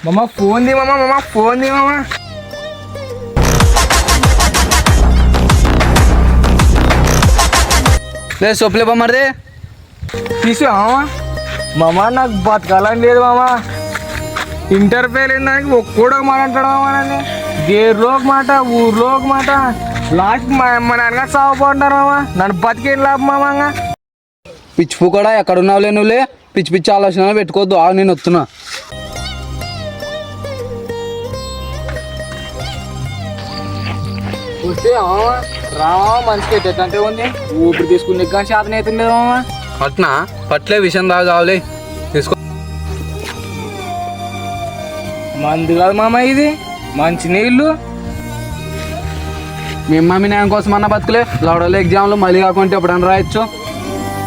మామ phone the మామ phone the మామ. లేదు సొప్పులే బొమ్మది తీసు మామ నాకు బతకాలని లేదు మామ. ఇంటర్ ఫెయిల్ అయినాక ఒక్కడో మాట అంటాడు మామ. నన్ను గేర్లోకి మాట ఊర్లోకి మాట లాస్ట్ మా నాన్నగారు సాగుపోంటారు మామ. నన్ను బతికేం లాభం మామ. పిచ్చి కూడా ఎక్కడున్నావులే నువ్వులే. పిచ్చి పిచ్చి ఆలోచనలు పెట్టుకోవద్దు. నేను వస్తున్నా. వస్తే రామా మంచిగా ఎట్టంటే ఉంది. ఊపిరి తీసుకునే కానీ శాతం అవుతుంది మామ. పట్నా పట్లే విషయం దాకా కావాలి తీసుకో. మందు కాదు మామ, ఇది మంచి నీళ్ళు. మీ అమ్మ మీ నాయన కోసం అన్న బతుకులే. లవడలో ఎగ్జామ్లో మళ్ళీ కాకుంటే ఎప్పుడన్నా రాయొచ్చు.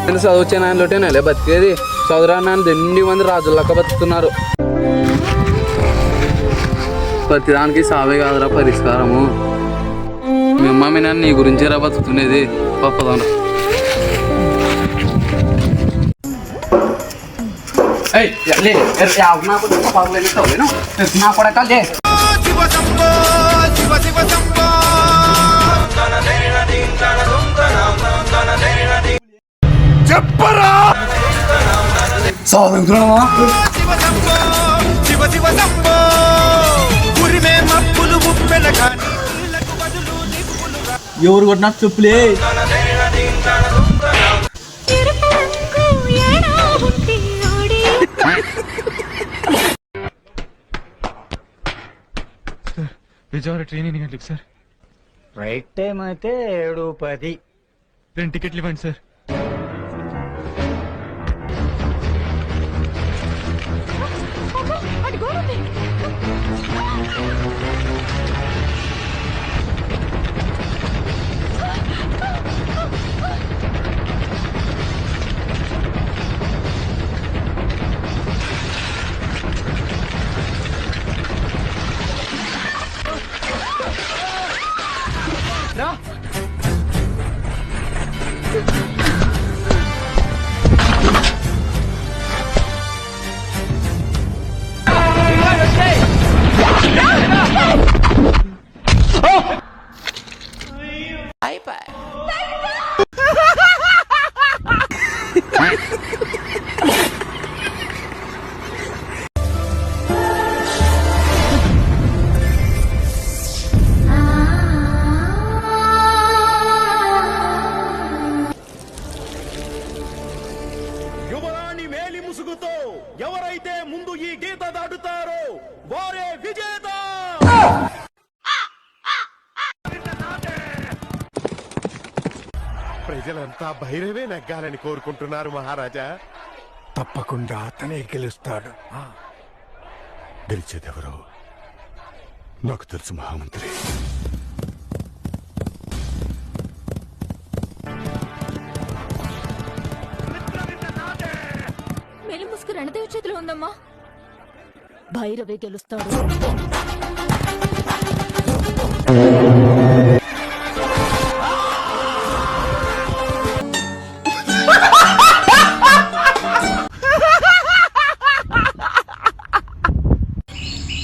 నేను చదువుచ్చే నాయనలోటే నెలే బతికేది. చదువురా నాన్న 2 మంది రాజులక్క బతుకుతున్నారు. ప్రతిదానికి సావే కాదురా పరిష్కారము. మీ అమ్మ మీ నాన్న నీ గురించే రా బతుకుతున్నది. పప్పదాన నా కొడక లే. చెప్పరా చదువుతున్నావా? ఎవరు కొట్టినా చెప్పులే. విజయవాడ ట్రైన్ ఎన్ని గంటలకు సార్? రైట్ టైం అయితే 7:10. 2 టికెట్లు ఇవ్వండి సార్. యువరాణి మేలి ముసుగుతో ఎవరైతే ముందు ఈ గీత దాటుతారో వారే విజేత. ప్రజలంతా భైరవే నెగ్గాలని కోరుకుంటున్నారు మహారాజా. తప్పకుండా అతనే గెలుస్తాడు. గెలిచేదెవరో నాకు తెలుసు మహామంత్రి. మేలి ముసుగు రణదేవి చేతిలో ఉందమ్మా. భైరవే గెలుస్తాడు.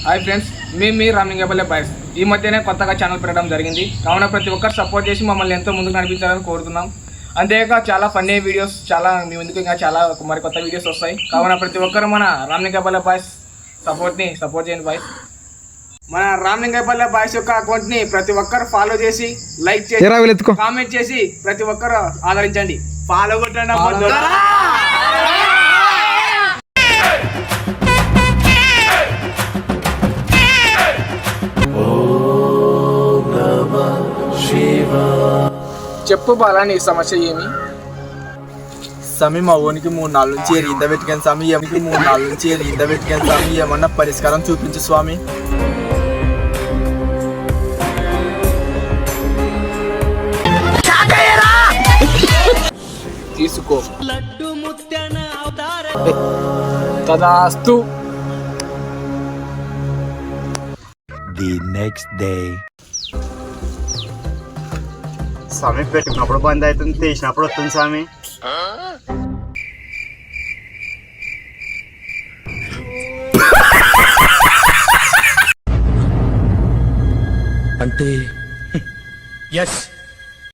హాయ్ ఫ్రెండ్స్, మీ రామింగపల్లె బాయ్స్. ఈ మధ్యనే కొత్తగా ఛానల్ పెట్టడం జరిగింది. కావున ప్రతి ఒక్కరు సపోర్ట్ చేసి మమ్మల్ని ఎంతో ముందుకు నడిపించాలని కోరుతున్నాం. అంతేకాక చాలా ఫన్నీ వీడియోస్, చాలా మీ ముందుకు ఇంకా చాలా మరి కొత్త వీడియోస్ వస్తాయి. కావున ప్రతి ఒక్కరు మన రామింగపల్లె బాయ్స్ సపోర్ట్ చేయండి బాయ్స్. మన రామింగపల్లె బాయ్స్ యొక్క అకౌంట్ని ప్రతి ఒక్కరు ఫాలో చేసి, లైక్ చేసి, కామెంట్ చేసి ప్రతి ఒక్కరు ఆదరించండి. ఫాలో కొట్టండి. చెప్పు బాలా, నీ సమస్య ఏమి? స్వామి మా ఓనికి 3 నాళ్ళ నుంచి ఈత పెట్టుకాను స్వామి. 3 నాళ్ళ నుంచి ఈత పెట్టుకాను స్వామి. ఏమన్నా పరిష్కారం చూపించు స్వామి. తీసుకో. తదాస్తు. The next day. స్వామి పెట్టుకున్నప్పుడు బంద్ అవుతుంది, తీసినప్పుడు వస్తుంది స్వామి. అంటే ఎస్